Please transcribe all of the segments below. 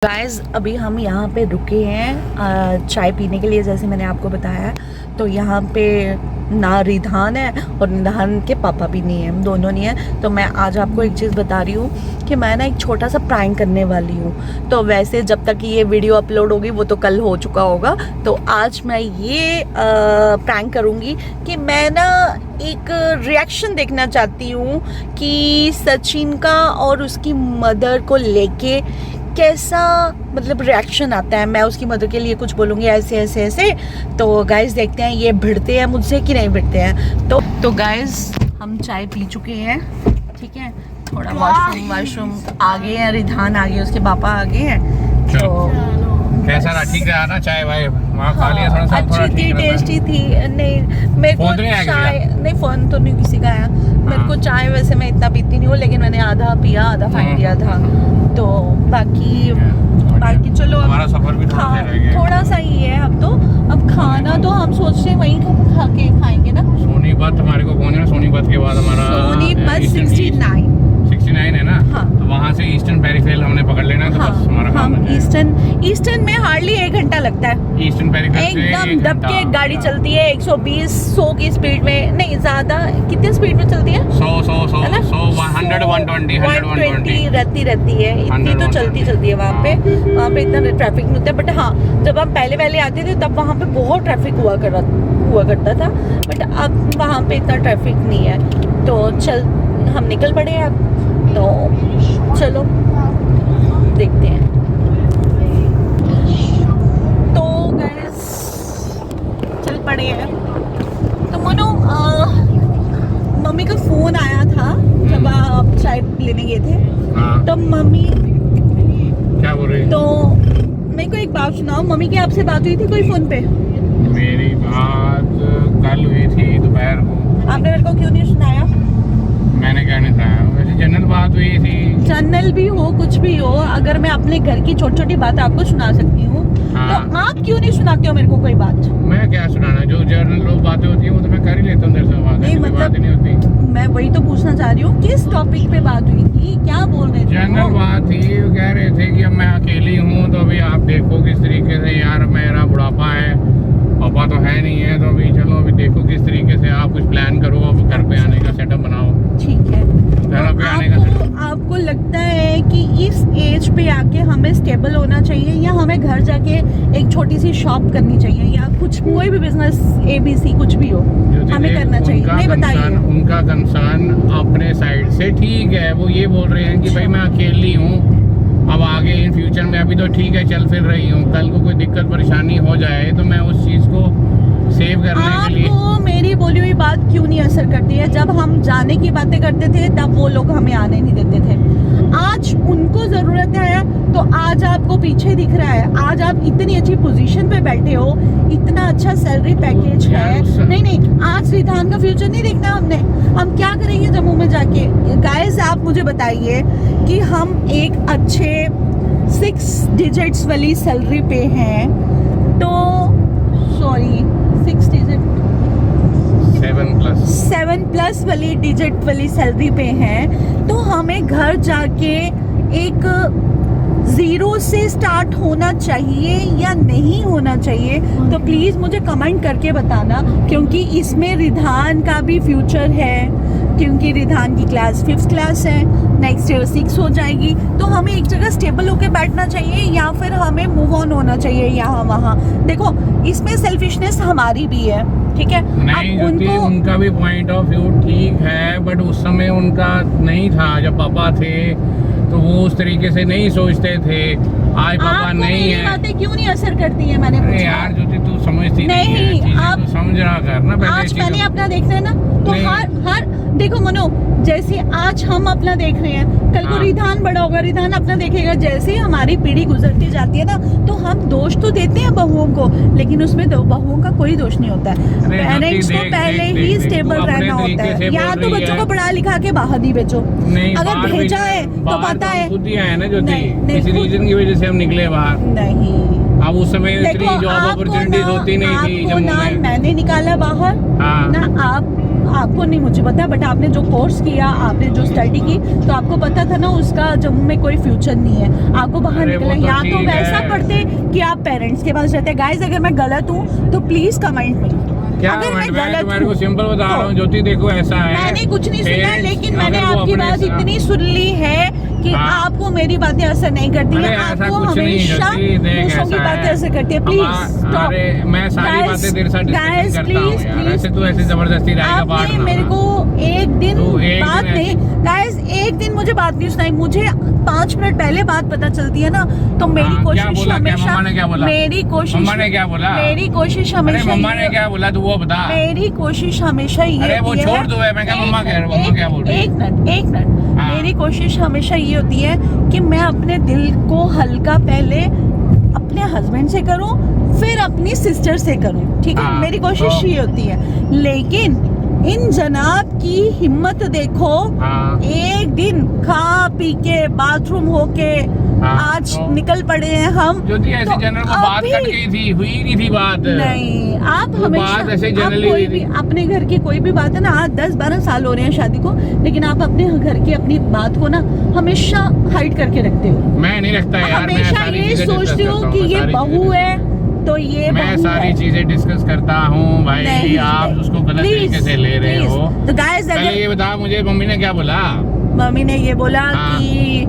Guys अभी हम यहाँ पे रुके हैं चाय पीने के लिए, जैसे मैंने आपको बताया। तो यहाँ पे ना रिधान है और रिधान के पापा भी नहीं है, दोनों नहीं है। तो मैं आज आपको एक चीज़ बता रही हूँ कि मैं ना एक छोटा सा प्रैंक करने वाली हूँ। तो वैसे जब तक ये वीडियो अपलोड होगी वो तो कल हो चुका होगा। तो आज मैं ये प्रैंक करूँगी कि मैं ना एक रिएक्शन देखना चाहती हूँ कि सचिन का और उसकी मदर को लेके कैसा मतलब रिएक्शन आता है। मैं उसकी मदर के लिए कुछ बोलूँगी ऐसे ऐसे ऐसे। तो गाइस देखते हैं ये भिड़ते हैं मुझसे कि नहीं भिड़ते हैं। तो गाइस हम चाय पी चुके हैं, ठीक है। थोड़ा वॉशरूम आ गए हैं, रिधान आ गए, उसके पापा आ गए हैं। तो कैसा रहा? ठीक रहा ना? चाय वाय वहाँ खा लिया? थोड़ा सा अच्छी थी, टेस्टी थी। नहीं मेरे को चाय नहीं, फोन तो नहीं किसी का आया। मेरे को चाय वैसे मैं इतना पीती नहीं हूँ, लेकिन मैंने आधा पिया आधा फेंक दिया था। तो बाकी चलो हमारा सफर भी थोड़ा सा ही है। अब खाना तो हम सोचते हैं वहीं खा के खाएंगे ना। सोनीपत हमारे को पहुंचना, सोनीपत के बाद हमारा सोनीपत 69 है ना। हाँ। तो वहाँ से ईस्टर्न पेरिफेरल हमने पकड़ लेना। तो बस हमारा काम है। ईस्टर्न में हार्डली 1 घंटा लगता है। ईस्टर्न पेरिफेरल एकदम दब के गाड़ी चलती है 120-100 की स्पीड में, नहीं ज्यादा। कितनी स्पीड में चलती है? 100 120 रहती है। इतनी तो चलती है वहाँ पे इतना ट्रैफिक नहीं होता है। बट हाँ, जब हम पहले आते थे तब वहाँ पे बहुत ट्रैफिक हुआ करता था। बट अब वहाँ पे इतना ट्रैफिक नहीं है। तो चल हम निकल पड़े हैं अब। तो चलो देखते हैं। तो गाइस चल पड़े हैं। तो मनो मम्मी का फोन आया था जब आप चाय लेने गए थे। तो मम्मी क्या बोल रही? तो मेरे को एक बात सुनाओ, मम्मी की आपसे बात हुई थी कोई फोन पे? मेरी बात कल हुई थी दोपहर को। आपने मेरे को क्यों नहीं सुनाया? मैंने क्या नहीं सुनाया? वैसे जनरल बात हुई थी। जनरल भी हो कुछ भी हो, अगर मैं अपने घर की छोटी छोटी बात आपको सुना सकती हूँ। हाँ। तो आप क्यों नहीं सुनाते हो मेरे को कोई बात? मैं क्या सुनाना, जो जनरल लोग बातें होती है वो तो मैं कर ही लेता हूँ। नहीं मतलब नहीं होती। मैं वही तो पूछना चाह रही हूँ, किस टॉपिक पे बात हुई थी, क्या बोल रहे थे? जनरल बात थी, वो कह रहे थे कि अब मैं अकेली हूँ, तो अभी आप देखो किस तरीके से। यार मेरा बुढ़ापा है, पापा तो है नहीं है, तो अभी चलो अभी देखो किस तरीके से आप कुछ प्लान करो, अब घर पे आने का सेटअप बनाओ। ठीक है। घर पे आने का आपको लगता है कि इस एज पे आके हमें स्टेबल होना चाहिए, या हमें घर जाके एक छोटी सी शॉप करनी चाहिए, या कुछ कोई भी बिजनेस ABC कुछ भी हो हमें करना चाहिए? नहीं बताइए। उनका कंसर्न अपने साइड से ठीक है। वो ये बोल रहे हैं कि भाई मैं अकेली हूँ, अब आगे इन फ्यूचर में अभी तो ठीक है चल फिर रही हूँ, कल को कोई दिक्कत परेशानी हो जाए तो मैं उस चीज़ को सेव करने के लिए। आपको मेरी बोली हुई बात क्यों नहीं असर करती है? जब हम जाने की बातें करते थे तब वो लोग हमें आने नहीं देते थे। आज उनको जरूरत है तो आज आपको पीछे दिख रहा है। आज आप इतनी अच्छी पोजीशन पे बैठे हो, इतना अच्छा सैलरी पैकेज है। नहीं आज रिधान का फ्यूचर नहीं देखना हमने। हम क्या करेंगे जम्मू में जाके? गाइस आप मुझे बताइए कि हम एक अच्छे 6 डिजिट्स वाली सैलरी पे हैं, तो सॉरी 6 डिजिट 7+ वाली डिजिट वाली सैलरी पे हैं, तो हमें घर जाके एक 0 से स्टार्ट होना चाहिए या नहीं होना चाहिए? तो प्लीज़ मुझे कमेंट करके बताना, क्योंकि इसमें रिधान का भी फ्यूचर है। क्योंकि रिधान की क्लास 5th क्लास है, नेक्स्ट ईयर 6 हो जाएगी। तो हमें एक जगह स्टेबल होकर बैठना चाहिए, या फिर हमें मूव ऑन होना चाहिए यहाँ वहाँ? देखो इसमें सेल्फिशनेस हमारी भी है, ठीक है। नहीं उनका भी पॉइंट ऑफ व्यू ठीक है, बट उस समय उनका नहीं था। जब पापा थे तो वो उस तरीके से नहीं सोचते थे। आज पापा नहीं है। बातें क्यों नहीं असर करती है? मैंने पूछा। यार ज्योति तू समझती नहीं, आप समझ रहा कर ना। आज मैंने अपना देख रहे हैं ना, तो हर देखो मनो, जैसे आज हम अपना देख रहे हैं, कल को रिधान बड़ा होगा, रिधान अपना देखेगा। जैसे हमारी पीढ़ी गुजरती जाती है ना, तो हम दोष तो देते हैं बहुओं को, लेकिन उसमें बहुओं का कोई दोष नहीं होता है। पेरेंट्स को पहले ही स्टेबल रहना होता है। या तो बच्चों को पढ़ा लिखा के बाहर नहीं भेजो, अगर भेजा है तो पता है खुद ही आया ना ज्योति, किसी रीजन की वजह से हम निकले बाहर। नहीं अब उस समय इतनी जॉब अपॉर्चुनिटीज होती नहीं थी जम्मू में। मैंने निकाला बाहर ना, आप आपको नहीं मुझे पता, बट आपने जो कोर्स किया, आपने जो स्टडी की, तो आपको पता था ना उसका जम्मू में कोई फ्यूचर नहीं है, आपको बाहर अरे निकलना। वो तो या तो ठीक वैसा है। पढ़ते कि आप पेरेंट्स के पास रहते। गाइस अगर मैं गलत हूँ तो प्लीज कमेंट में, क्या अगर मैं मैं गलत तुम्हारे को हूँ सिंपल बता रहा हूँ ज्योति, देखो ऐसा है, मैंने कुछ नहीं सुना, Parents, लेकिन मैंने अगर वो आपकी अपने बात साथ- इतनी सुन ली है कि हाँ। आपको मेरी बातें असर नहीं करती अरे है, ऐसा आपको कुछ नहीं हमेशा ज्योति, देख दूसरों की ऐसा बातें है। असर करती है। प्लीज अरे मैं सारी बातें तेरे साथ डिस्कशन करता हूँ यार, ऐसे तू ऐसे जबरदस्ती राय का पाठ आपने ना मेरे बना। को एक दिन तू एक बात दिन नहीं, गाइस एक दिन मुझे बात नहीं सुनाई, मुझे 5 मिनट पहले बात पता चलती है ना, तो मेरी हाँ, क्या कोशिश बोला, क्या हमेशा, मम्मा ने क्या बोला? मेरी कोशिश, मम्मा ने क्या बोला? मेरी कोशिश अरे हमेशा मम्मा ने ये- क्या बोला तू वो बता। मेरी कोशिश हमेशा ये अरे वो होती छोड़ है- दो, मैं क्या मम्मा कह रहा हूँ, मम्मा एक- क्या बोल रही है? एक मिनट हाँ। मेरी कोशिश हमेशा ये होती है कि मैं अपने दिल को हल्का पहले अपने हस्बैंड से करूं, फिर अपनी सिस्टर से करूं, ठीक है, हाँ, मेरी कोशिश तो- ये होती है। लेकिन इन जनाब की हिम्मत देखो, हाँ एक दिन खा पी के बाथरूम होके हाँ, आज तो- निकल पड़े हैं हम। ज्योति ऐसे तो जनरल को बात अभी- कट गई थी, हुई नहीं थी बात। नहीं, आप वो हमेशा बात ऐसे आप generally कोई हुई भी थी। अपने घर की कोई भी बात है ना, आज 10-12 साल हो रहे हैं शादी को, लेकिन आप अपने घर की अपनी बात को ना हमेशा हाइड करके रखते हो। मैं नहीं रखता यार, मैं हमेशा सारी ये चीजें सोचते डिस्कस हो करता कि हूँ, ये सारी बहू चीजें है तो ये मैं बहू सारी है। चीजें डिस्कस करता हूँ भाई, नहीं, आप नहीं। उसको गलत Please, तरीके से ले रहे please। हो। तो गाइस पहले अगर ये बता मुझे मम्मी ने क्या बोला। मम्मी ने ये बोला हाँ। कि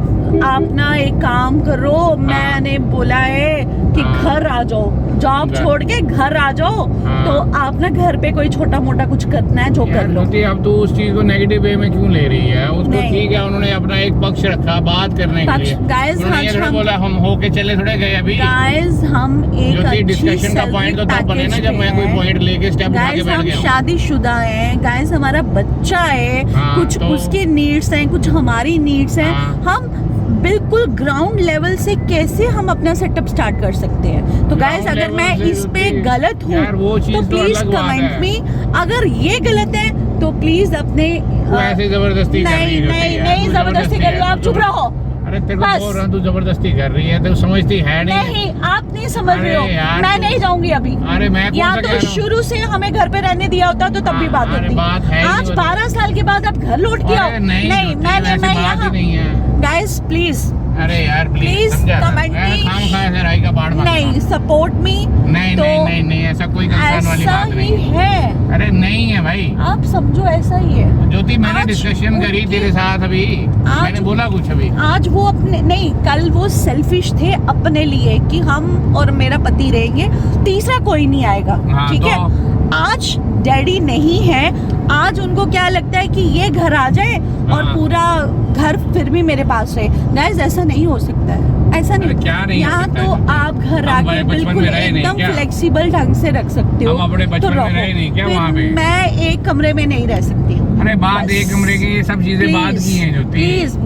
आप ना एक काम करो, मैंने बोला है कि हाँ। घर आ जाओ, जॉब घर। छोड़ के घर आ जाओ, हाँ। तो आप ना घर पे कोई छोटा मोटा कुछ करना है जो कर यार लो। ज्योति अब तू उस चीज को नेगेटिव वे में क्यों ले रही है उसको? नहीं। ठीक है उन्होंने अपना एक पक्ष रखा बात करने के पक्ष- लिए, guys, उन्होंने ये आज थोड़ा हम- बोला हम होके चले थोड़े गए अभी। गाइस हम एक ज्योति अच्छी डिस्कशन का पॉइंट तो तब बने ना जब मैं कोई पॉइंट लेके स्टेप उठा के गाइस बैठ हम गया हूँ। शादीशुदा हैं, गाइस हमारा बच्चा है, हाँ, कुछ तो- उसके नीड्स हैं, कुछ हमारी नीड्स हैं। हाँ। हम बिल्कुल ग्राउंड लेवल से कैसे हम अपना सेटअप स्टार्ट कर सकते हैं? तो गाइस Ground अगर level मैं से इस पे होती है। गलत हूँ यार वो चीज तो तो प्लीज अलग बात कमेंट है। मी, अगर ये गलत है तो प्लीज अपने तू ऐसे जबरदस्ती कर रही नहीं है ज्योति नहीं यार, नहीं तू जबरदस्ती कर रही हो, आप तू चुप रहो। अरे तेरे को बस। बोल रहा हूँ तू जबरदस्ती कर रही है, तू समझती है नहीं। नहीं आप नहीं समझ अरे रहे हो, यार, मैं तू- नहीं जाऊंगी अभी। अरे मैं कौन या सा तो कह रहा हूँ? शुरू से हमें घर पे रहने दिया होता तो तब भी बात अरे होती। बात है ही आज नहीं 12 साल के बाद आप घर लौट के आओ। अरे नहीं नहीं ज्योति, मैं वैसे बात ही यहाँ नहीं है। गाइस प्लीज अरे यार Please प्लीज समझा ना? comment मैं me। खाम खा ऐसे राई का पाड़ मार नहीं सपोर्ट मी, नहीं तो नहीं नहीं नहीं ऐसा कोई कंसर्न वाली ऐसा बात ही नहीं है। है, अरे नहीं है भाई आप समझो ऐसा ही है। ज्योति, मैंने आज डिस्कशन करी उनकी- तेरे साथ अभी, मैंने बोला कुछ अभी। आज वो अपने नहीं, कल वो सेल्फिश थे अपने लिए कि हम और मेरा पति रहेंगे, तीसरा कोई नहीं आएगा, हाँ, ठीक है। तो- आज डैडी नहीं है, आज उनको क्या लगता है कि ये घर आ जाए और हाँ। पूरा घर फिर भी मेरे पास रहे। गाइस ऐसा नहीं हो सकता है, ऐसा अरे नहीं। क्या नहीं हो यहाँ सकता तो है? आप घर हम आके बचपन बिल्कुल में रहे नहीं एकदम क्या? फ्लेक्सिबल ढंग से रख सकते हो। हम अपने बचपन में रहो। रहे नहीं क्या फिर वहाँ पे? मैं एक कमरे में नहीं रह सकती हूँ। अरे बात बस। एक कमरे की, ये सब चीजें बात की हैं ज्योति। प्लीज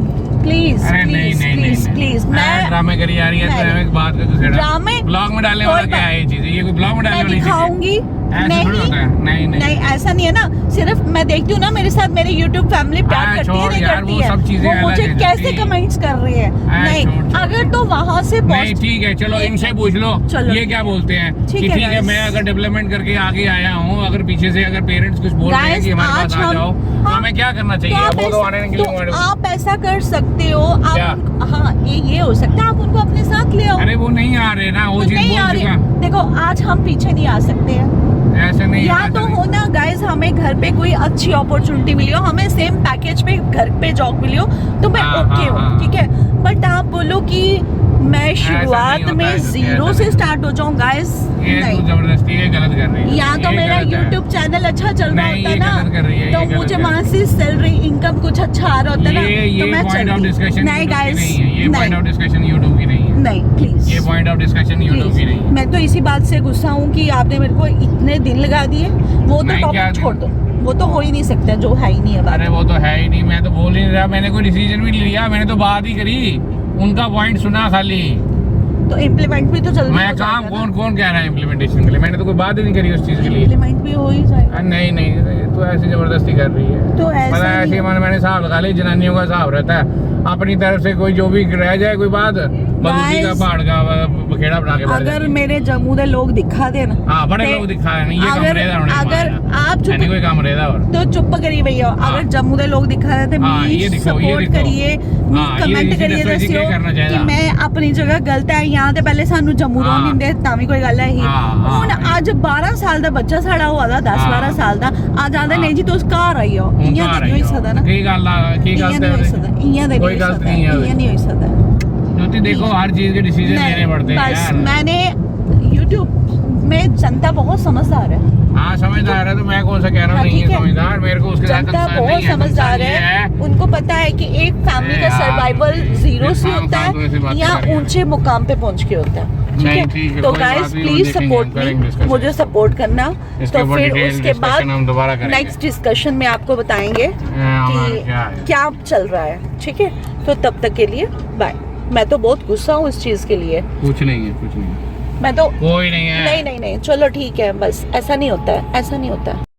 प्लीज अरे नहीं प्लीज नहीं प्लीज नहीं प्लीज मैं ड्रामे करी जा रही है, नहीं। तो एक बात का दूसरा ड्रामे ब्लॉग में डालने कोई वाला क्या बात- है ये चीजें? ये कोई ब्लॉग में डालने मैं वाली चीज़ है? दिखाऊंगी ऐसे थोड़ी नहीं होता है। नहीं नहीं नहीं ऐसा नहीं है ना, सिर्फ मैं देखती हूँ ना मेरे साथ मेरी YouTube फैमिली प्यार हाँ, करती है छोड़ नहीं यार, करती वो है, सब चीजें वो अलग मुझे हैं, कैसे ज्योति। कमेंट्स कर रही है। हाँ, नहीं छोड़। अगर तो वहां से नहीं ठीक है, चलो इनसे पूछ लो चलो। ये क्या बोलते हैं ठीक कि है, ठीक है guys। मैं अगर डेवलपमेंट करके आगे आया हूँ, अगर पीछे से अगर पेरेंट्स कुछ बोल रहे हैं Guys, कि हमारे आज पास आ हम- जाओ, तो हाँ, हमें क्या करना तो चाहिए? आप वो तो आने के लिए तो आप ऐसा कर सकते हो, क्या? आप हाँ ये हो सकता है, आप उनको अपने साथ ले आओ। अरे वो नहीं आ रहे ना, वो तो चीज नहीं आ बोल रहे, चुका। देखो आज हम पीछे नहीं आ सकते हैं, ऐसे नहीं या ऐसे तो नहीं। हो ना गाइस हमें घर पे कोई अच्छी अपॉर्चुनिटी मिली हो, हमें सेम पैकेज पे घर पे जॉब मिली हो तो मैं हाँ, ओके हाँ, हूँ, हाँ। ठीक है। बट आप बोलो कि मैं शुरुआत होता में है, ऐसा जीरो नहीं से होता। स्टार्ट हो जाऊँ गाइस, ये तू नहीं। जबरदस्ती ये गलत कर रही है। या तो ये मेरा गलत है। YouTube चैनल अच्छा चल रहा नहीं, होता ये ना, गलत कर रही है, तो ये गलत मुझे है। वहाँ से सैलरी इनकम कुछ अच्छा आ रहा होता ना, ये तो मैं पॉइंट ऑफ चलती। डिस्कशन नहीं गाइस नहीं है, ये पॉइंट ऑफ नहीं डिस्कशन यूट्यूब की नहीं है, नहीं प्लीज ये पॉइंट ऑफ डिस्कशन यूट्यूब की नहीं है। मैं तो इसी बात से गुस्सा हूँ कि आपने मेरे को इतने दिन लगा दिए, वो तो नहीं, क्या टॉपिक दिन? छोड़ दो, वो तो हो ही नहीं सकता, जो है ही नहीं है बात। अरे वो तो है ही नहीं, मैं तो बोल ही नहीं रहा, मैंने कोई डिसीजन भी नहीं लिया, मैंने तो बात ही करी, उनका पॉइंट सुना खाली। तो इम्प्लीमेंट भी तो जल्दी मैं हो काम जाएगा कौन कौन कह रहा है इम्प्लीमेंटेशन के लिए? मैंने तो कोई बात ही नहीं करी उस चीज के लिए। इम्प्लीमेंट भी हो ही जाएगा। नहीं नहीं तो ऐसी जबरदस्ती कर रही है, तो ऐसा मतलब नहीं ऐसे मैंने हिसाब लगा लिया, जनानियों का हिसाब रहता है, अपनी तरफ से कोई जो भी रह जाए कोई बात, बस उसी का Guys, पहाड़ का खेड़ा बना के बैठ अगर जाती है। मेरे जम्मू दे लोग दिखा देन हाँ बड़े ते लोग दिखा रहे हैं ये अगर- कमरे दा होने अगर आप चुप- नहीं कोई कमरे दा और तो चुप करिए भैया। हाँ। अगर जम्मू दे लोग दिखा रहे थे हाँ, ये प्लीज दिखो, ये सपोर्ट दिखो। करिए, हाँ, ये कमेंट इसी करिए, दसो इसी दस्सियो क्या करना कि चाहिए। मैं अपनी जगह गलत है। यहाँ ते पहले सानू जम्मू हाँ। रोन दिंदे तां भी कोई गल है ही हाँ, हाँ, हुन हाँ। अज 12 साल दा बच्चा साड़ा हुआ दा 10-12 हाँ। साल दा आज आंदे हाँ। नहीं जी तुस घर आई हो। ਹੁਣ इयां ਘਰ ते नहीं होई आइਓ। सकदा ना, ਕੀ ਗੱਲ ਆ ਕੀ इयां ਗੱਲ नहीं होई सकदा, इयां ते कोई नहीं होई गलत सकदा, नहीं है इयां नहीं होई सकदा। ज्योति देखो हर चीज के डिसीजन नहीं, लेने पड़ते हैं बस यार मैंने YouTube में जनता बहुत समझदार है। हाँ समझदार है तो मैं कौन सा कह रहा हाँ, हूँ नहीं ठीक है है। समझदार मेरे को उसके साथ जनता कंसर्न बहुत नहीं है समझदार कंसर्न ये है। उनको पता है कि एक फैमिली का यार, सर्वाइवल जीरो फिर से खाम होता खाम तो ऐसी है बातें या कर रहे हैं। ऊंचे मुकाम पे पहुंच के होता है। नहीं, ठीक है, तो कोई गाइस बात नहीं, प्लीज देखेंगे, सपोर्ट हम करेंगे मी, discussion। मुझे सपोर्ट करना। इसके तो ऊपर फिर डिटेल उसके बाद डिस्कशन हम दोबारा करेंगे नेक्स्ट डिस्कशन में आपको बताएंगे हमारा कि क्या है क्या चल रहा है। ठीक है, तो तब तक के लिए बाय। मैं तो बहुत गुस्सा हूँ इस चीज के लिए। कुछ नहीं है कुछ नहीं है मैं तो कोई नहीं है नहीं नहीं नहीं, चलो ठीक है, बस ऐसा नहीं होता है, ऐसा नहीं होता है।